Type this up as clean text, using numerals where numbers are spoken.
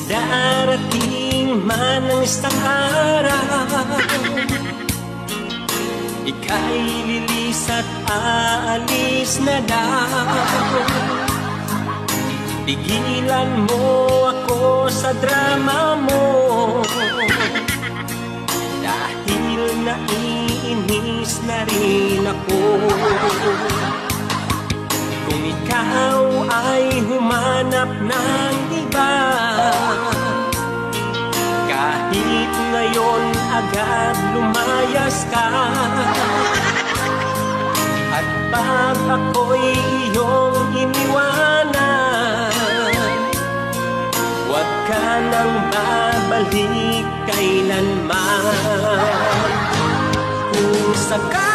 Darating man ang isang araw, ika'y lilis at aalis na daw. Tigilan mo ako sa drama mo, dahil naiinis na rin ako. Kung ikaw ay humanap ng iba, kahit ngayon agad lumayas ka. At pag ako'y iyong iniwanan, huwag ka nang babalik kailanman. Kung sakali